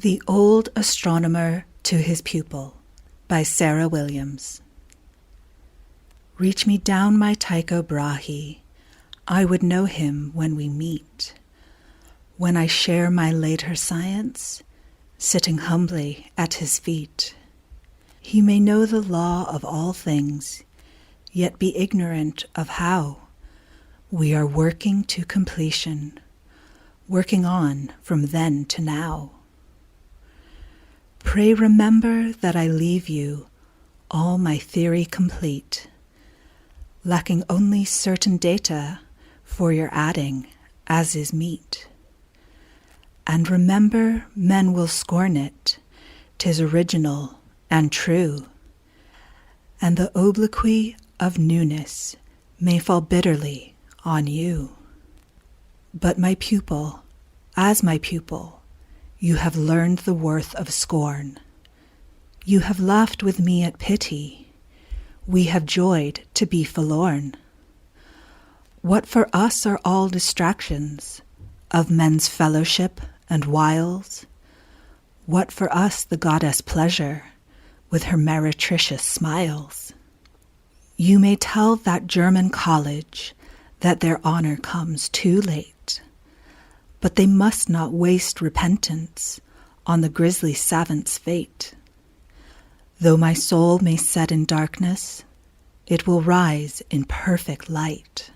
The Old Astronomer to His Pupil by Sarah Williams. Reach me down my Tycho Brahe, I would know him when we meet. When I share my later science, sitting humbly at his feet. He may know the law of all things, yet be ignorant of how we are working to completion, working on from then to now. Pray remember that I leave you all my theory complete, lacking only certain data for your adding as is meet. And remember men will scorn it, 'tis original and true, and the obloquy of newness may fall bitterly on you. But my pupil, as my pupil, you have learned the worth of scorn. You have laughed with me at pity. We have joyed to be forlorn. What for us are all distractions of men's fellowship and wiles? What for us the goddess Pleasure with her meretricious smiles? You may tell that German college that their honor comes too late, but they must not waste repentance on the grisly savant's fate. Though my soul may set in darkness, it will rise in perfect light.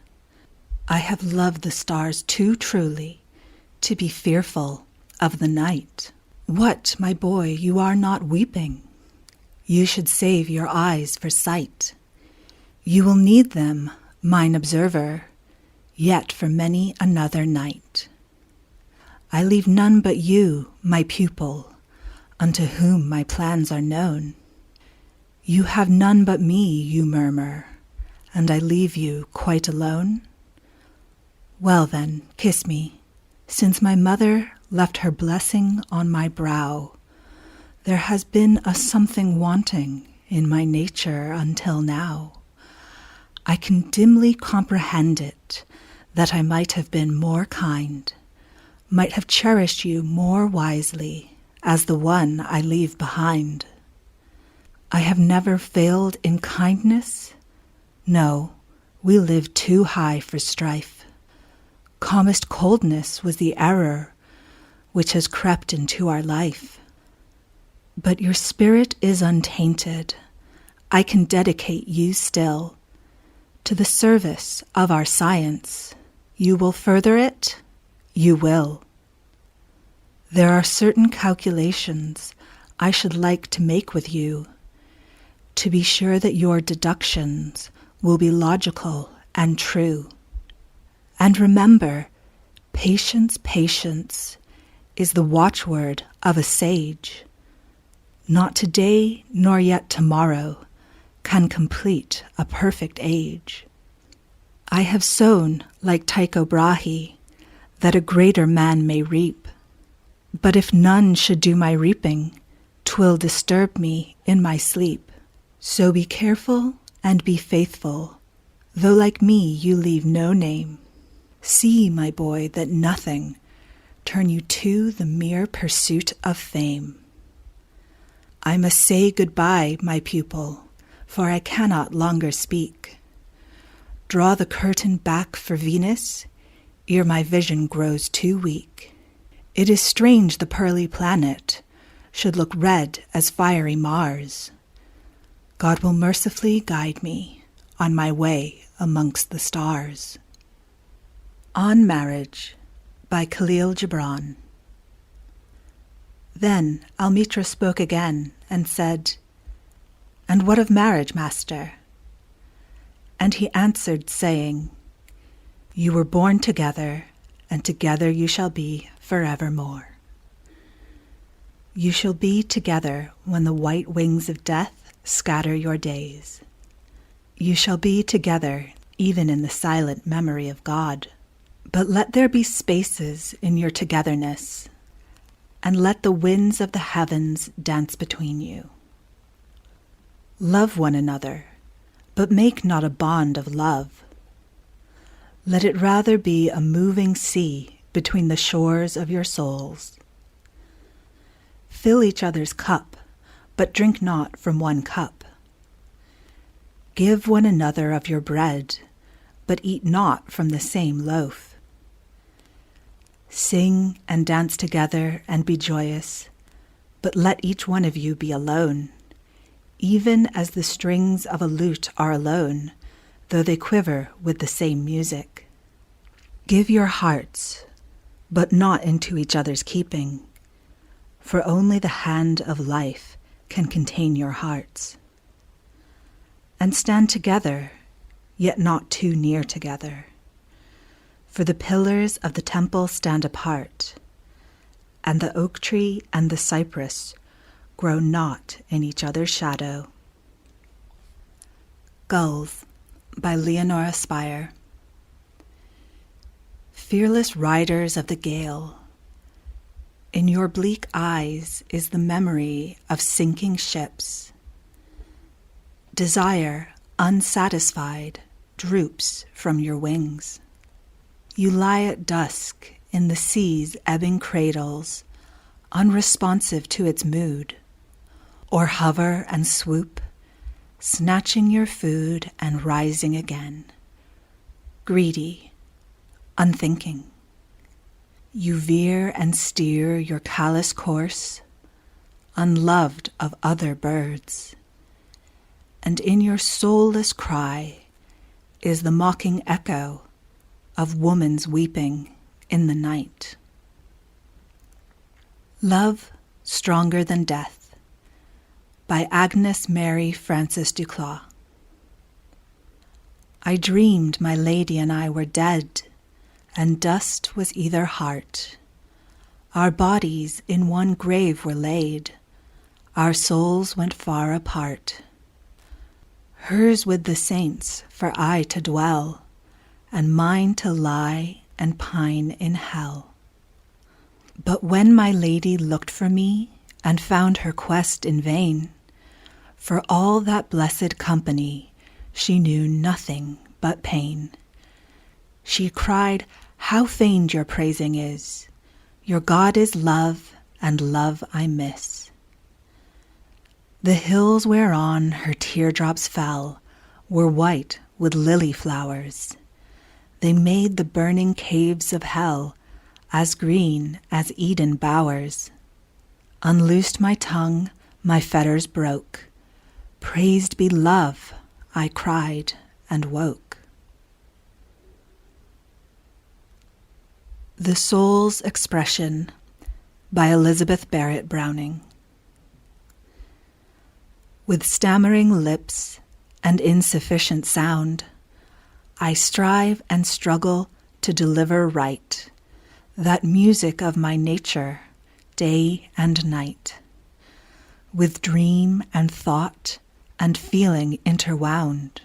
I have loved the stars too truly to be fearful of the night. What, my boy, you are not weeping? You should save your eyes for sight. You will need them, mine observer, yet for many another night. I leave none but you, my pupil, unto whom my plans are known. You have none but me, you murmur, and I leave you quite alone? Well then, kiss me, since my mother left her blessing on my brow. There has been a something wanting in my nature until now. I can dimly comprehend it, that I might have been more kind, might have cherished you more wisely as the one I leave behind. I have never failed in kindness. No, we live too high for strife. Calmest coldness was the error which has crept into our life. But your spirit is untainted. I can dedicate you still to the service of our science. You will further it? You will. There are certain calculations I should like to make with you, to be sure that your deductions will be logical and true. And remember, patience, patience is the watchword of a sage. Not today nor yet tomorrow can complete a perfect age. I have sown like Tycho Brahe, that a greater man may reap. But if none should do my reaping, 'twill disturb me in my sleep. So be careful and be faithful, though like me you leave no name. See, my boy, that nothing turn you to the mere pursuit of fame. I must say goodbye, my pupil, for I cannot longer speak. Draw the curtain back for Venus, ere my vision grows too weak. It is strange the pearly planet should look red as fiery Mars. God will mercifully guide me on my way amongst the stars. On Marriage by Khalil Gibran. Then Almitra spoke again and said, "And what of marriage, master?" And he answered, saying, "You were born together, and together you shall be forevermore. You shall be together when the white wings of death scatter your days. You shall be together even in the silent memory of God. But let there be spaces in your togetherness, and let the winds of the heavens dance between you. Love one another, but make not a bond of love. Let it rather be a moving sea between the shores of your souls. Fill each other's cup, but drink not from one cup. Give one another of your bread, but eat not from the same loaf. Sing and dance together and be joyous, but let each one of you be alone, even as the strings of a lute are alone, though they quiver with the same music. Give your hearts, but not into each other's keeping, for only the hand of life can contain your hearts. And stand together, yet not too near together, for the pillars of the temple stand apart, and the oak tree and the cypress grow not in each other's shadow. Gulls by Leonora Speyer. Fearless riders of the gale, in your bleak eyes is the memory of sinking ships. Desire, unsatisfied, droops from your wings. You lie at dusk in the sea's ebbing cradles, unresponsive to its mood, or hover and swoop, snatching your food and rising again, greedy, unthinking. You veer and steer your callous course, unloved of other birds, and in your soulless cry is the mocking echo of woman's weeping in the night. Love Stronger Than Death by Agnes Mary Frances Duclaux. I dreamed my lady and I were dead, and dust was either heart. Our bodies in one grave were laid, our souls went far apart. Hers with the saints for aye to dwell, and mine to lie and pine in hell. But when my lady looked for me, and found her quest in vain, for all that blessed company she knew nothing but pain. She cried, "How feigned your praising is! Your God is love, and love I miss." The hills whereon her teardrops fell were white with lily flowers. They made the burning caves of hell as green as Eden bowers. Unloosed my tongue, my fetters broke. Praised be love, I cried and woke. The Soul's Expression by Elizabeth Barrett Browning. With stammering lips and insufficient sound, I strive and struggle to deliver right that music of my nature, day and night, with dream and thought and feeling interwound,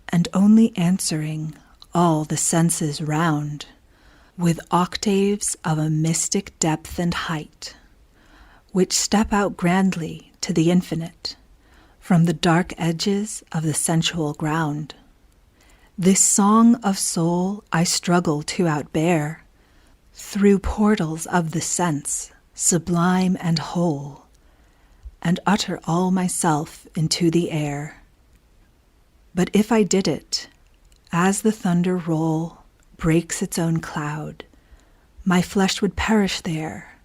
and only answering all the senses round with octaves of a mystic depth and height, which step out grandly to the infinite from the dark edges of the sensual ground. This song of soul I struggle to outbear through portals of the sense, sublime and whole, and utter all myself into the air. But if I did it, as the thunder roll breaks its own cloud, my flesh would perish there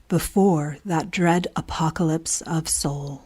before that dread apocalypse of soul.